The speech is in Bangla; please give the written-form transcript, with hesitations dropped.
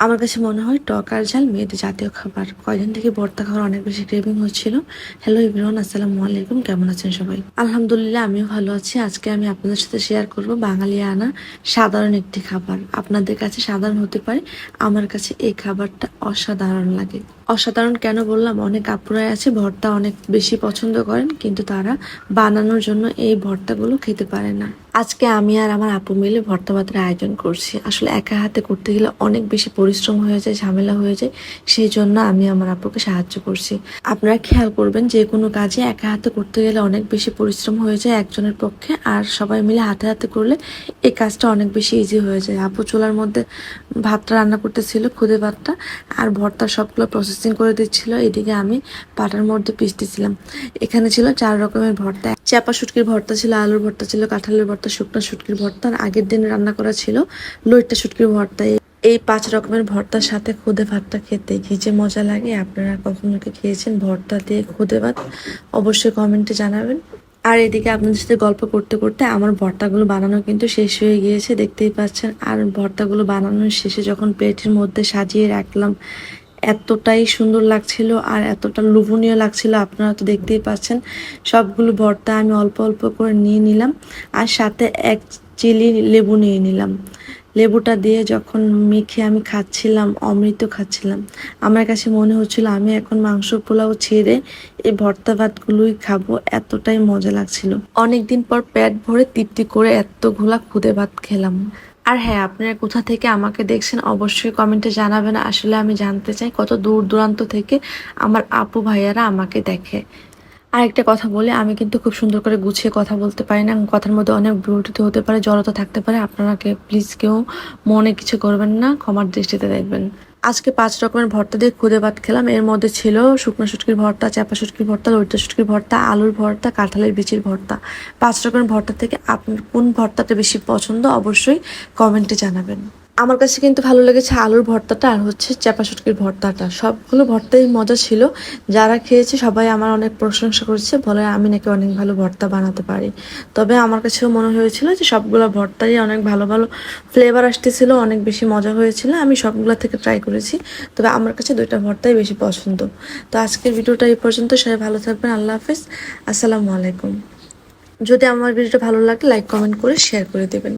আমার কাছে মনে হয় টক আর ঝাল মেয়েদের জাতীয় খাবার। কয়দিন থেকে ভর্তা খাওয়ার অনেক বেশি ক্রেভিং হচ্ছিল। হ্যালো এভরিওয়ান, আসসালামু আলাইকুম। কেমন আছেন সবাই? আলহামদুলিল্লাহ, আমিও ভালো আছি। আজকে আমি আপনাদের সাথে শেয়ার করব বাঙালি আনা সাধারণ একটি খাবার। আপনাদের কাছে সাধারণ হতে পারে, আমার কাছে এই খাবারটা অসাধারণ লাগে। অসাধারণ কেন বললাম? অনেক আপুরাই আছে ভর্তা অনেক বেশি পছন্দ করেন, কিন্তু তারা বানানোর জন্য এই ভর্তাগুলো খেতে পারে না। আজকে আমি আর আমার আপু মিলে ভর্তা ভাতের আয়োজন করছি। আসলে একা হাতে করতে গেলে অনেক বেশি পরিশ্রম হয়ে যায়, ঝামেলা হয়ে যায়। সেই জন্য আমি আমার আপুকে সাহায্য করছি। আপনারা খেয়াল করবেন, যে কোনো কাজে একা হাতে করতে গেলে অনেক বেশি পরিশ্রম হয়ে যায় একজনের পক্ষে, আর সবাই মিলে হাতে হাতে করলে এই কাজটা অনেক বেশি ইজি হয়ে যায়। আপু চুলার মধ্যে ভাতটা রান্না করতেছিল, খুদে ভাতটা, আর ভর্তা সবগুলো প্রসেসিং করে দিচ্ছিল। এদিকে আমি পাটার মধ্যে পিষতেছিলাম। এখানে ছিল 4 রকমের ভর্তা। চাপা শুটকির ভর্তা ছিল, আলুর ভর্তা ছিল, কাঁঠালের ভর্তা, শুকনো শুটকির ভর্তা, আর আগের দিন রান্না করা ছিল লইট্টা শুটকির ভর্তা। এই 5 রকমের ভর্তার সাথে খুদে ভাতটা খেতে কি যে মজা লাগে! আপনারা কখনো কি খেয়েছেন ভর্তা দিয়ে খুদে ভাত? অবশ্যই কমেন্টে জানাবেন। আর এদিকে আপনাদের সাথে গল্প করতে করতে আমার ভর্তাগুলো বানানো কিন্তু শেষ হয়ে গিয়েছে, দেখতেই পাচ্ছেন। আর ভর্তাগুলো বানানোর শেষে যখন প্লেটের মধ্যে সাজিয়ে রাখলাম, এতটাই সুন্দর লাগছিল আর এতটা লোভনীয় লাগছিল, আপনারা তো দেখতেই পাচ্ছেন। সবগুলো ভর্তা আমি অল্প অল্প করে নিয়ে নিলাম, আর সাথে 1 চিলি লেবু নিয়ে নিলাম। লেবুটা দিয়ে যখন মেখে আমি খাচ্ছিলাম, অমৃত খাচ্ছিলাম। আমার কাছে মনে হচ্ছিল আমি এখন মাংস পোলাও ছেড়ে এই ভর্তা ভাতগুলোই খাবো, এতটাই মজা লাগছিল। অনেকদিন পর পেট ভরে তৃপ্তি করে এতগুলা খুদে ভাত খেলাম। আর হ্যাঁ, আপনারা কোথা থেকে আমাকে দেখছেন অবশ্যই কমেন্টে জানাবেন। আসলে আমি জানতে চাই কত দূর দূরান্ত থেকে আমার আপু ভাইয়ারা আমাকে দেখে। আর একটা কথা বলি, আমি কিন্তু খুব সুন্দর করে গুছিয়ে কথা বলতে পারি না। কথার মধ্যে অনেক ভুলত্রুটি হতে পারে, জড়তা থাকতে পারে। আপনারা প্লিজ কেউ মনে কিছু করবেন না, ক্ষমার দৃষ্টিতে দেখবেন। আজকে 5 রকমের ভর্তা দিয়ে খুদে ভাত খেলাম। এর মধ্যে ছিল শুকনো শুটকির ভর্তা, চাপা শুটকির ভর্তা, লইট্টা শুটকির ভর্তা, আলুর ভর্তা, কাঁঠালের বিচির ভর্তা। 5 রকমের ভর্তা থেকে আপনার কোন ভর্তাটা বেশি পছন্দ অবশ্যই কমেন্টে জানাবেন। আমার কাছে কিন্তু ভালো লেগেছে আলুর ভর্তাটা আর হচ্ছে চাপা শুটকির ভর্তাটা। সবগুলো ভর্তাই মজা ছিল। যারা খেয়েছে সবাই আমার অনেক প্রশংসা করেছে, বলে আমি নাকি অনেক ভালো ভর্তা বানাতে পারি। তবে আমার কাছেও মনে হয়েছিল যে সবগুলো ভর্তাই অনেক ভালো ভালো ফ্লেভার আসতেছিল, অনেক বেশি মজা হয়েছিল। আমি সবগুলো থেকে ট্রাই করেছি, তবে আমার কাছে 2টা ভর্তাই বেশি পছন্দ। তো আজকের ভিডিওটা এই পর্যন্ত। সবাই ভালো থাকবেন। আল্লাহ হাফেজ, আসসালামু আলাইকুম। যদি আমার ভিডিওটা ভালো লাগে লাইক কমেন্ট করে শেয়ার করে দেবেন।